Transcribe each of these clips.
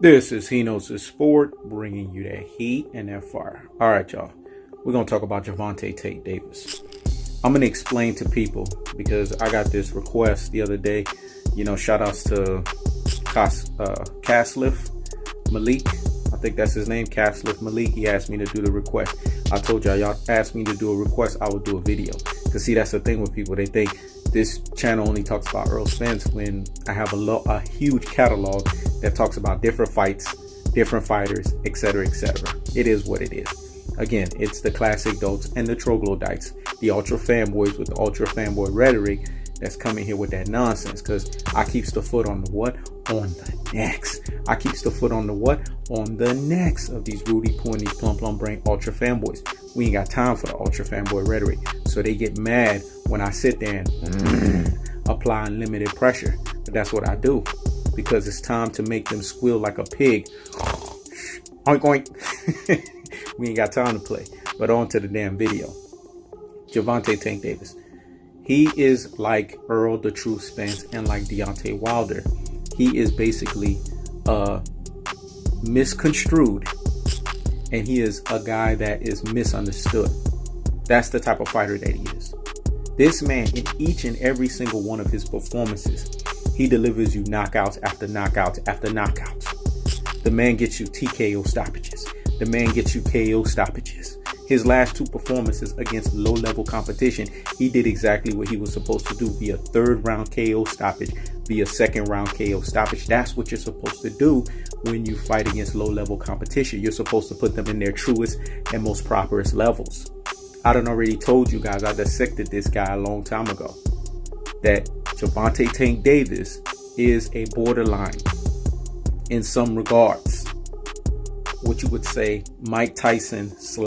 This is He Knows His Sport, bringing you that heat and that fire. All right, y'all. We're going to talk about Gervonta Davis. I'm going to explain to people because I got this request the other day. You know, shout outs to Caslif Malik. I think that's his name, Caslif Malik. He asked me to do the request. I told y'all asked me to do a request, I would do a video. Because see, that's the thing with people. They think this channel only talks about Earl Spence when I have a huge catalog that talks about different fights, different fighters, etc., etc. It is what it is. Again, it's the classic dotes and the troglodytes, the ultra fanboys with the ultra fanboy rhetoric that's coming here with that nonsense. Because I keeps the foot on the what? On the necks. I keeps the foot on the what? On the necks of these Rudy Poo and these plum brain ultra fanboys. We ain't got time for the ultra fanboy rhetoric. So they get mad when I sit there and apply unlimited pressure. But that's what I do. Because it's time to make them squeal like a pig. Oink oink. We ain't got time to play. But on to the damn video. Gervonta Tank Davis. He is like Earl the True Spence and like Deontay Wilder. He is basically misconstrued. And he is a guy that is misunderstood. That's the type of fighter that he is. This man, in each and every single one of his performances, he delivers you knockouts after knockouts after knockouts. The man gets you TKO stoppages. The man gets you KO stoppages. His last two performances against low-level competition, he did exactly what he was supposed to do via third-round KO stoppage, via second-round KO stoppage. That's what you're supposed to do when you fight against low-level competition. You're supposed to put them in their truest and most properest levels. I done already told you guys, I dissected this guy a long time ago, that Gervonta Tank Davis is a borderline, in some regards, what you would say Mike Tyson /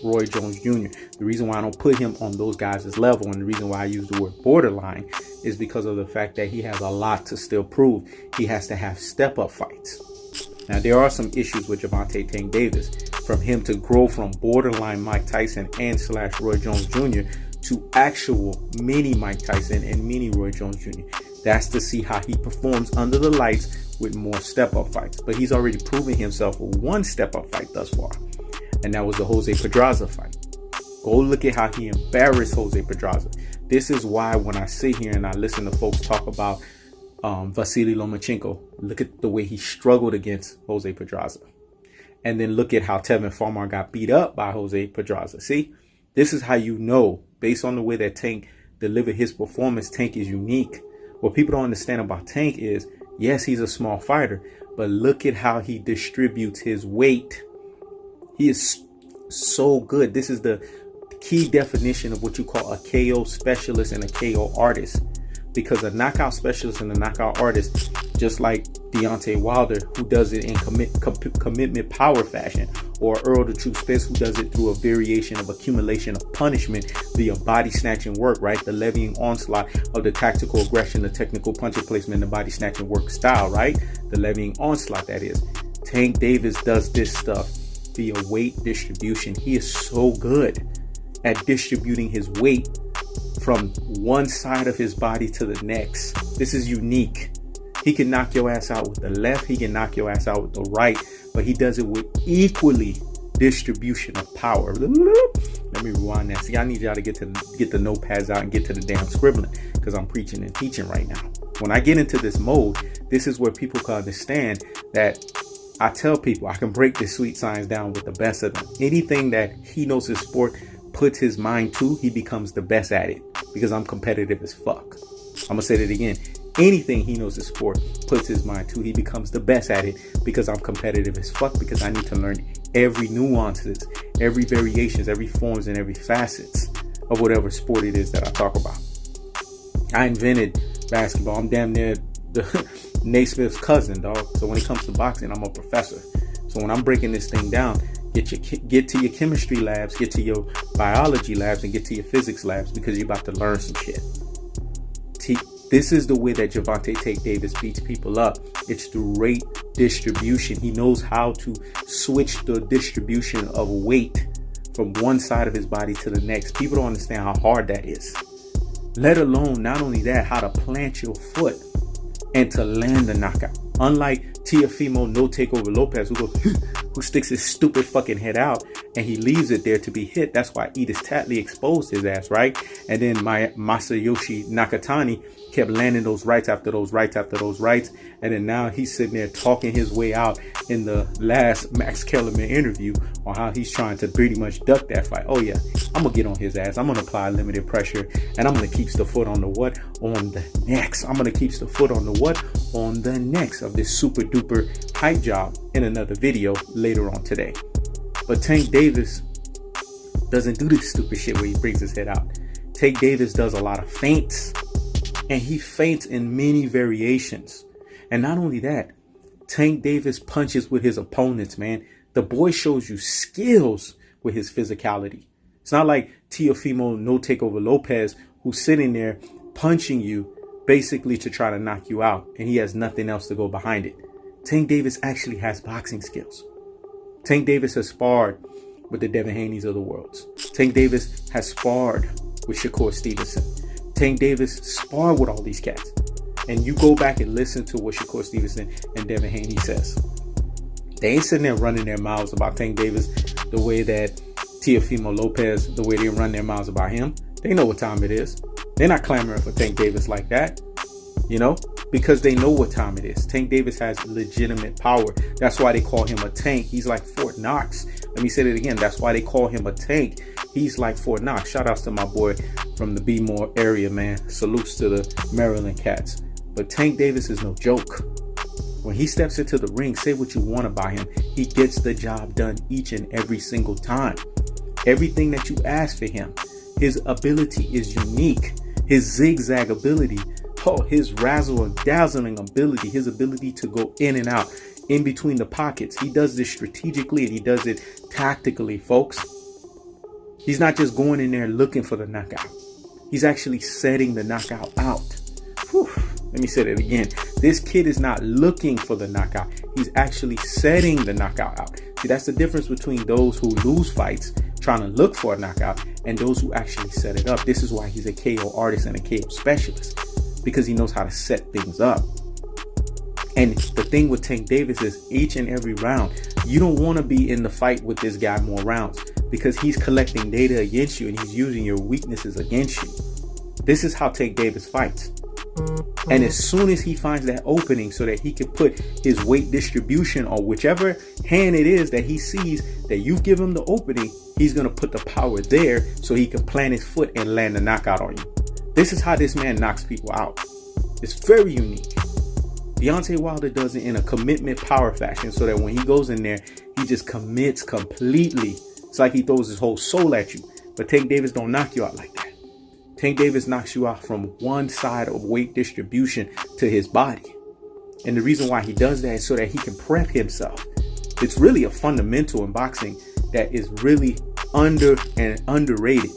Roy Jones Jr. The reason why I don't put him on those guys' level, and the reason why I use the word borderline, is because of the fact that he has a lot to still prove. He has to have step-up fights. Now, there are some issues with Gervonta Tank Davis. From him to grow from borderline Mike Tyson and / Roy Jones Jr. to actual mini Mike Tyson and mini Roy Jones Jr. That's to see how he performs under the lights with more step-up fights. But he's already proven himself with one step-up fight thus far. And that was the Jose Pedraza fight. Go look at how he embarrassed Jose Pedraza. This is why when I sit here and I listen to folks talk about Vasily Lomachenko, look at the way he struggled against Jose Pedraza. And then look at how Tevin Farmer got beat up by Jose Pedraza. See, this is how you know, based on the way that Tank delivered his performance, Tank is unique. What people don't understand about Tank is, yes, he's a small fighter, but look at how he distributes his weight. He is so good. This is the key definition of what you call a KO specialist and a KO artist. Because a knockout specialist and a knockout artist, just like Deontay Wilder, who does it in commitment power fashion, or Earl the True Spence, who does it through a variation of accumulation of punishment via body snatching work, right? The levying onslaught of the tactical aggression, the technical punching placement, the body snatching work style, right? The levying onslaught, that is. Tank Davis does this stuff via weight distribution. He is so good at distributing his weight from one side of his body to the next. This is unique. He can knock your ass out with the left. He can knock your ass out with the right. But he does it with equally distribution of power. Let me rewind that. See, I need y'all to get the notepads out and get to the damn scribbling, because I'm preaching and teaching right now. When I get into this mode, this is where people can understand that I tell people I can break this sweet science down with the best of them. Anything that he knows his sport puts his mind to, he becomes the best at it, because I'm competitive as fuck. I'm gonna say that again. Anything he knows his sport puts his mind to, he becomes the best at it, because I'm competitive as fuck, because I need to learn every nuances, every variations, every forms, and every facets of whatever sport it is that I talk about. I invented basketball. I'm damn near the Naismith's cousin, dog. So when it comes to boxing, I'm a professor. So when I'm breaking this thing down, get to your chemistry labs, get to your biology labs, and get to your physics labs, because you're about to learn some shit. This is the way that Gervonta Tank Davis beats people up. It's through weight distribution. He knows how to switch the distribution of weight from one side of his body to the next. People don't understand how hard that is. Let alone, not only that, how to plant your foot and to land the knockout. Unlike Teofimo No Takeover Lopez, who sticks his stupid fucking head out and he leaves it there to be hit. That's why Edis Tatley exposed his ass, right? And then Masayoshi Nakatani kept landing those rights after those rights after those rights. And then now he's sitting there talking his way out in the last Max Kellerman interview on how he's trying to pretty much duck that fight. Oh yeah, I'm gonna get on his ass. I'm gonna apply limited pressure and I'm gonna keep the foot on the what? On the necks. I'm gonna keep the foot on the what? On the necks of this super duper hype job in another video later on today. But Tank Davis doesn't do this stupid shit where he brings his head out. Tank Davis does a lot of feints, and he feints in many variations. And not only that, Tank Davis punches with his opponents, man. The boy shows you skills with his physicality. It's not like Teofimo No Takeover Lopez, who's sitting there punching you basically to try to knock you out, and he has nothing else to go behind it. Tank Davis actually has boxing skills. Tank Davis has sparred with the Devin Haney's of the world. Tank Davis has sparred with Shakur Stevenson. Tank Davis sparred with all these cats. And you go back and listen to what Shakur Stevenson and Devin Haney says. They ain't sitting there running their mouths about Tank Davis the way that Teofimo Lopez, the way they run their mouths about him. They know what time it is. They're not clamoring for Tank Davis like that, you know, because they know what time it is. Tank Davis has legitimate power. That's why they call him a tank. He's like Fort Knox. Let me say that again. That's why they call him a tank. He's like Fort Knox. Shout outs to my boy from the B-More area, man. Salutes to the Maryland Cats. But Tank Davis is no joke. When he steps into the ring, say what you want about him. He gets the job done each and every single time. Everything that you ask for him. His ability is unique. His zigzag ability. Oh, his razzle and dazzling ability. His ability to go in and out, in between the pockets. He does this strategically and he does it tactically, folks. He's not just going in there looking for the knockout. He's actually setting the knockout out. Whew. Let me say that again. This kid is not looking for the knockout. He's actually setting the knockout out. See, that's the difference between those who lose fights trying to look for a knockout and those who actually set it up. This is why he's a KO artist and a KO specialist, because he knows how to set things up. And the thing with Tank Davis is each and every round, you don't want to be in the fight with this guy more rounds because he's collecting data against you and he's using your weaknesses against you. This is how Tank Davis fights. And as soon as he finds that opening so that he can put his weight distribution on whichever hand it is that he sees that you've given him the opening, he's going to put the power there so he can plant his foot and land a knockout on you. This is how this man knocks people out. It's very unique. Deontay Wilder does it in a commitment power fashion so that when he goes in there, he just commits completely. It's like he throws his whole soul at you. But Tank Davis don't knock you out like that. Tank Davis knocks you out from one side of weight distribution to his body. And the reason why he does that is so that he can prep himself. It's really a fundamental in boxing that is really underrated.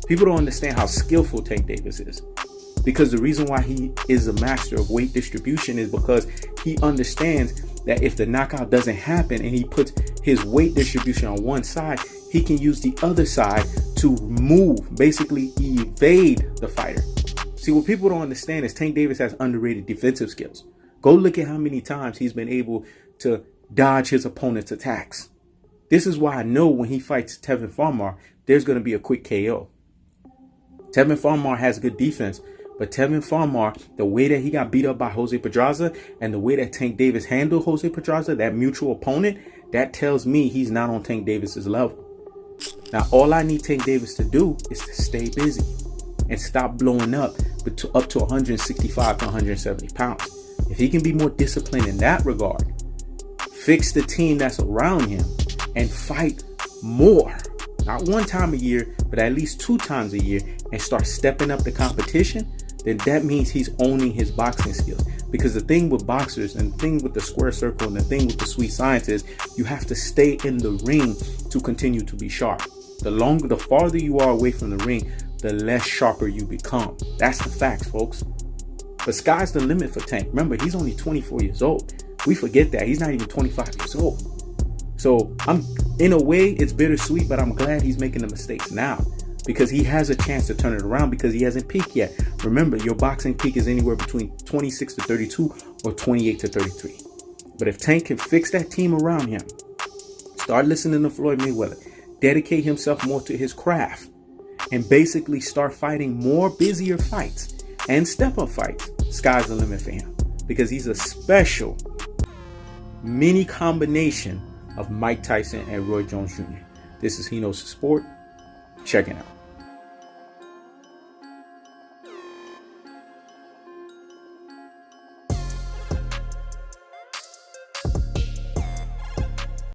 People don't understand how skillful Tank Davis is. Because the reason why he is a master of weight distribution is because he understands that if the knockout doesn't happen and he puts his weight distribution on one side, he can use the other side to move, basically evade the fighter. See, what people don't understand is Tank Davis has underrated defensive skills. Go look at how many times he's been able to dodge his opponent's attacks. This is why I know when he fights Tevin Farmar, there's going to be a quick KO. Tevin Farmar has good defense, but Tevin Farmar, the way that he got beat up by Jose Pedraza and the way that Tank Davis handled Jose Pedraza, that mutual opponent, that tells me he's not on Tank Davis's level. Now, all I need Tank Davis to do is to stay busy and stop blowing up to 165 to 170 pounds. If he can be more disciplined in that regard, fix the team that's around him and fight more, not one time a year, but at least 2 times a year, and start stepping up the competition, then that means he's owning his boxing skills. Because the thing with boxers and the thing with the square circle and the thing with the sweet science is you have to stay in the ring to continue to be sharp. The farther you are away from the ring, the less sharper you become. That's the facts, folks. But sky's the limit for Tank. Remember, he's only 24 years old. We forget that. He's not even 25 years old. So in a way, it's bittersweet, but I'm glad he's making the mistakes now. because he has a chance to turn it around because he hasn't peaked yet. Remember, your boxing peak is anywhere between 26 to 32 or 28 to 33. But if Tank can fix that team around him, start listening to Floyd Mayweather, dedicate himself more to his craft, and basically start fighting more busier fights and step-up fights, sky's the limit for him. Because he's a special mini combination of Mike Tyson and Roy Jones Jr. This is He Knows the Sport. Check it out.